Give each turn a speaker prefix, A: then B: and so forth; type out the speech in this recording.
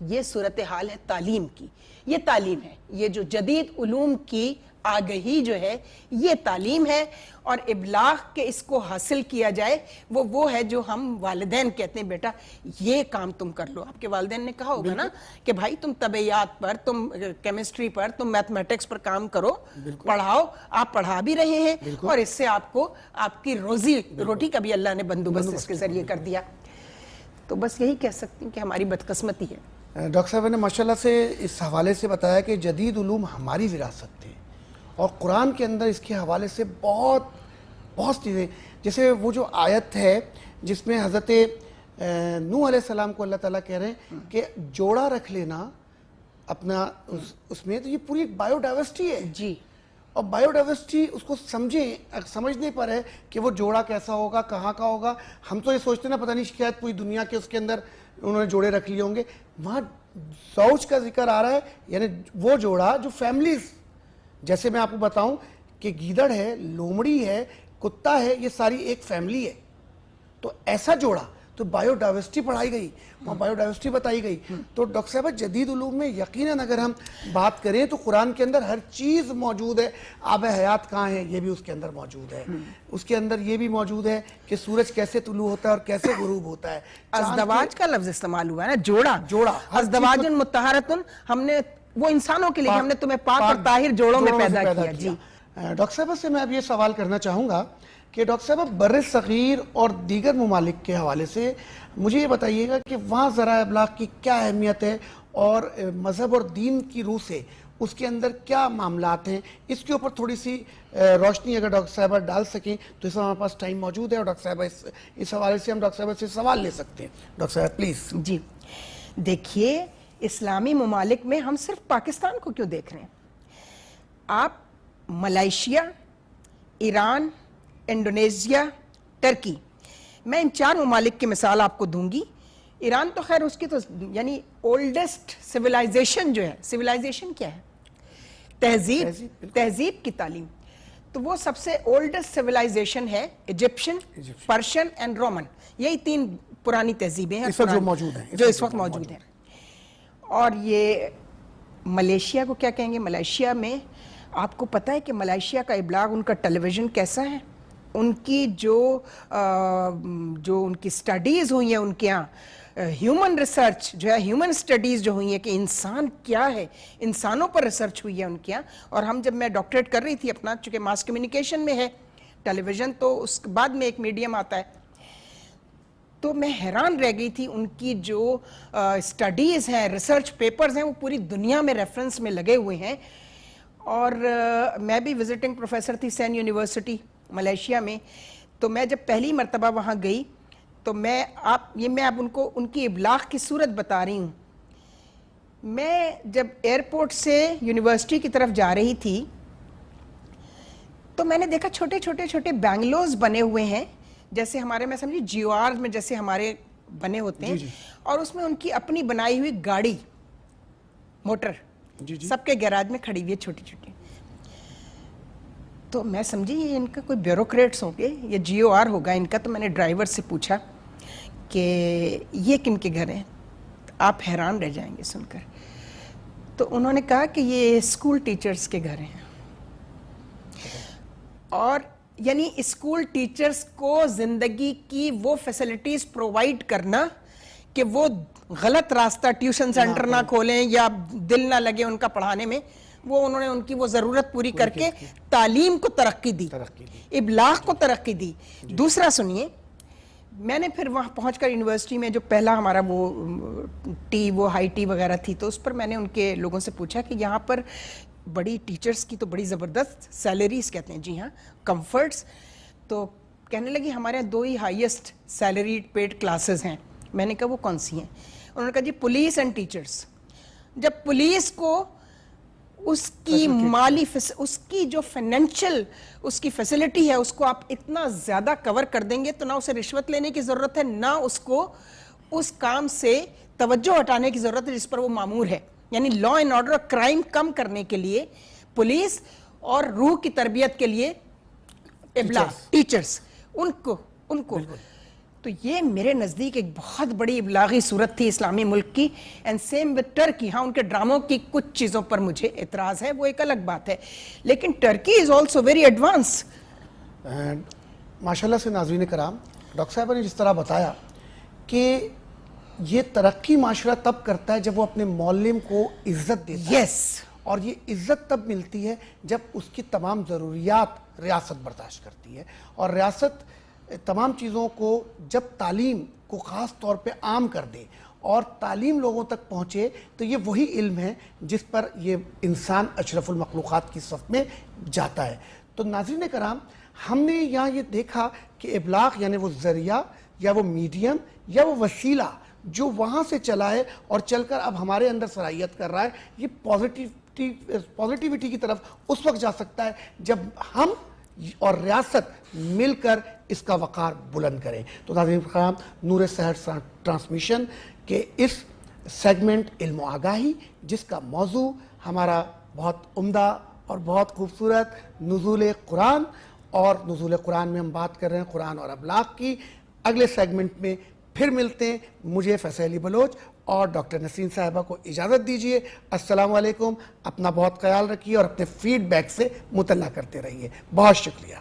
A: یہ صورتحال ہے تعلیم کی. یہ تعلیم ہے, یہ جو جدید علوم کی آگہی جو ہے یہ تعلیم ہے, اور ابلاغ کے اس کو حاصل کیا جائے وہ ہے جو ہم والدین کہتے ہیں بیٹا یہ کام تم کر لو. آپ کے والدین نے کہا ہوگا نا کہ بھائی تم طبیعیات پر, تم کیمسٹری پر, تم میتھمیٹکس پر کام کرو, پڑھاؤ. آپ پڑھا بھی رہے ہیں اور اس سے آپ کو آپ کی روزی روٹی کا بھی اللہ نے بندوبست اس کے ذریعے کر دیا. تو بس یہی کہہ سکتے ہیں کہ ہماری بدقسمتی ہے.
B: ڈاکٹر صاحب نے ماشاءاللہ سے اس حوالے سے بتایا کہ جدید علوم ہماری وراثت تھے, اور قرآن کے اندر اس کے حوالے سے بہت چیزیں, جیسے وہ جو آیت ہے جس میں حضرت نوح علیہ السلام کو اللہ تعالیٰ کہہ رہے ہیں کہ جوڑا رکھ لینا اپنا اس میں, تو یہ پوری ایک بایو ڈائیورسٹی ہے
A: جی.
B: اور بایو ڈائیورسٹی اس کو سمجھنے پر ہے کہ وہ جوڑا کیسا ہوگا, کہاں کا ہوگا. ہم تو یہ سوچتے ہیں نا پتہ نہیں شاید پوری دنیا کے اس کے اندر انہوں نے جوڑے رکھ لیے ہوں گے. وہاں زوج کا ذکر آ رہا ہے, یعنی وہ جوڑا جو فیملیز, جیسے میں آپ کو بتاؤں کہ گیدڑ ہے, لومڑی ہے, کتا ہے, یہ ساری ایک فیملی ہے. تو ایسا جوڑا, تو بایو ڈائیورسٹی پڑھائی گئی, وہاں بایو ڈائیورسٹی بتائی گئی. تو ڈاکٹر صاحب جدید علوم میں یقیناً اگر ہم بات کریں تو قرآن کے اندر ہر چیز موجود ہے. آب حیات کہاں ہے یہ بھی اس کے اندر موجود ہے. اس کے اندر یہ بھی موجود ہے کہ سورج کیسے طلوع ہوتا ہے اور کیسے غروب ہوتا ہے.
A: ازدواج کا لفظ استعمال ہوا ہے نا, جوڑا.
B: ہر
A: ازدواج مطہرۃ, ہم نے وہ انسانوں کے لیے ہم نے تمہیں پاک اور طاہر جوڑوں میں پیدا کیا. جی
B: ڈاکٹر صاحب سے میں اب یہ سوال کرنا چاہوں گا کہ ڈاکٹر صاحب بر صغیر اور دیگر ممالک کے حوالے سے مجھے یہ بتائیے گا کہ وہاں ذرائع ابلاغ کی کیا اہمیت ہے, اور مذہب اور دین کی روح سے اس کے اندر کیا معاملات ہیں. اس کے اوپر تھوڑی سی روشنی اگر ڈاکٹر صاحبہ ڈال سکیں تو اس میں ہمارے پاس ٹائم موجود ہے, اور ڈاکٹر صاحبہ اس حوالے سے ہم ڈاکٹر صاحبہ سے سوال لے سکتے ہیں. ڈاکٹر صاحب پلیز.
A: جی دیکھیے, اسلامی ممالک میں ہم صرف پاکستان کو کیوں دیکھ رہے ہیں؟ آپ ملائیشیا, ایران, انڈونیزیا, ٹرکی, میں ان 4 ممالک کی مثال آپ کو دوں گی. ایران تو خیر اس کی تو یعنی اولڈسٹ سویلائزیشن جو ہے, سویلائزیشن کیا ہے؟ تہذیب کی تعلیم. تو وہ سب سے اولڈسٹ سویلائزیشن ہے ایجپشن, پرشین اینڈ رومن. یہی 3 پرانی تہذیبیں ہیں جو اس وقت موجود ہیں. اور یہ ملیشیا کو کیا کہیں گے؟ ملیشیا میں آپ کو پتہ ہے کہ ملیشیا کا ابلاغ, ان کا ٹیلی ویژن کیسا ہے؟ ان کی جو ان کی سٹڈیز ہوئی ہیں ان کے یہاں, ہیومن ریسرچ جو ہے, ہیومن سٹڈیز جو ہوئی ہیں کہ انسان کیا ہے, انسانوں پر ریسرچ ہوئی ہے ان کے یہاں. اور ہم جب میں ڈاکٹریٹ کر رہی تھی اپنا, چونکہ ماس کمیونیکیشن میں ہے, ٹیلی ویژن تو اس کے بعد میں ایک میڈیم آتا ہے, تو میں حیران رہ گئی تھی. ان کی جو سٹڈیز ہیں, ریسرچ پیپرز ہیں, وہ پوری دنیا میں ریفرنس میں لگے ہوئے ہیں. اور میں بھی وزٹنگ پروفیسر تھی سین یونیورسٹی ملیشیا میں. تو میں جب پہلی مرتبہ وہاں گئی تو میں اب ان کی ابلاغ کی صورت بتا رہی ہوں. میں جب ایئرپورٹ سے یونیورسٹی کی طرف جا رہی تھی تو میں نے دیکھا چھوٹے بینگلوز بنے ہوئے ہیں, جیسے ہمارے, میں سمجھی جیو آر میں جیسے ہمارے بنے ہوتے ہیں. اور اس میں ان کی اپنی بنائی ہوئی گاڑی, موٹر سب کے گیراج میں کھڑی ہوئی ہے, چھوٹی. تو میں سمجھی یہ ان کا کوئی بیوروکریٹس ہوں گے, یہ جیو آر ہوگا ان کا. تو میں نے ڈرائیور سے پوچھا کہ یہ کن کے گھر ہیں؟ آپ حیران رہ جائیں گے سن کر. تو انہوں نے کہا کہ یہ اسکول ٹیچرز کے گھر ہیں. اور یعنی اسکول ٹیچرز کو زندگی کی وہ فیسلٹیز پرووائڈ کرنا کہ وہ غلط راستہ, ٹیوشن سینٹر نہ کھولیں یا دل نہ لگے ان کا پڑھانے میں, وہ انہوں نے ان کی وہ ضرورت پوری کر کے تعلیم کو ترقی دی, ابلاغ کو ترقی دی. دوسرا سنیے, میں نے پھر وہاں پہنچ کر یونیورسٹی میں جو پہلا ہمارا وہ ہائی ٹی وغیرہ تھی, تو اس پر میں نے ان کے لوگوں سے پوچھا کہ یہاں پر بڑی ٹیچرز کی تو بڑی زبردست سیلریز کہتے ہیں. جی ہاں, کمفرٹس. تو کہنے لگی ہمارے یہاں 2 ہی ہائیسٹ سیلری پیڈ کلاسز ہیں. میں نے کہا وہ کون سی ہیں؟ انہوں نے کہا جی پولیس اینڈ ٹیچرز. جب پولیس کو اس کی مالی اس کی جو فائنینشل اس کی فیسلٹی ہے اس کو آپ اتنا زیادہ کور کر دیں گے تو نہ اسے رشوت لینے کی ضرورت ہے, نہ اس کو اس کام سے توجہ ہٹانے کی ضرورت ہے جس پر وہ مامور ہے. یعنی لا اینڈ آرڈر اور کرائم کم کرنے کے لیے پولیس اور روح کی تربیت کے لیے ابلاغ ٹیچرز ان کو تو یہ میرے نزدیک ایک بہت بڑی ابلاغی صورت تھی اسلامی ملک کی. And same with Turkey. ہاں ان کے ڈراموں کی کچھ چیزوں پر مجھے اعتراض ہے, وہ ایک الگ بات ہے, لیکن Turkey is also very advance.
B: ماشاء اللہ سے ناظرین کرام, ڈاکٹر صاحبہ نے جس طرح بتایا کہ یہ ترقی معاشرہ تب کرتا ہے جب وہ اپنے معلم کو عزت دیتا ہے.
A: یس.
B: اور یہ عزت تب ملتی ہے جب اس کی تمام ضروریات ریاست برداشت کرتی ہے, اور ریاست تمام چیزوں کو جب تعلیم کو خاص طور پہ عام کر دے اور تعلیم لوگوں تک پہنچے, تو یہ وہی علم ہے جس پر یہ انسان اشرف المخلوقات کی صف میں جاتا ہے. تو ناظرین کرام, ہم نے یہاں یہ دیکھا کہ ابلاغ یعنی وہ ذریعہ یا وہ میڈیم یا وہ وسیلہ جو وہاں سے چلا ہے اور چل کر اب ہمارے اندر صلاحیت کر رہا ہے, یہ پازیٹیوٹی کی طرف اس وقت جا سکتا ہے جب ہم اور ریاست مل کر اس کا وقار بلند کریں. تو ناظرین کرام, نور سحر ٹرانسمیشن کے اس سیگمنٹ علم و آگاہی, جس کا موضوع ہمارا بہت عمدہ اور بہت خوبصورت نزول قرآن, اور نزول قرآن میں ہم بات کر رہے ہیں قرآن اور ابلاغ کی. اگلے سیگمنٹ میں پھر ملتے ہیں. مجھے فیصل علی بلوچ اور ڈاکٹر نسرین صاحبہ کو اجازت دیجیے. السلام علیکم. اپنا بہت خیال رکھیے اور اپنے فیڈ بیک سے مطلع کرتے رہیے. بہت شکریہ.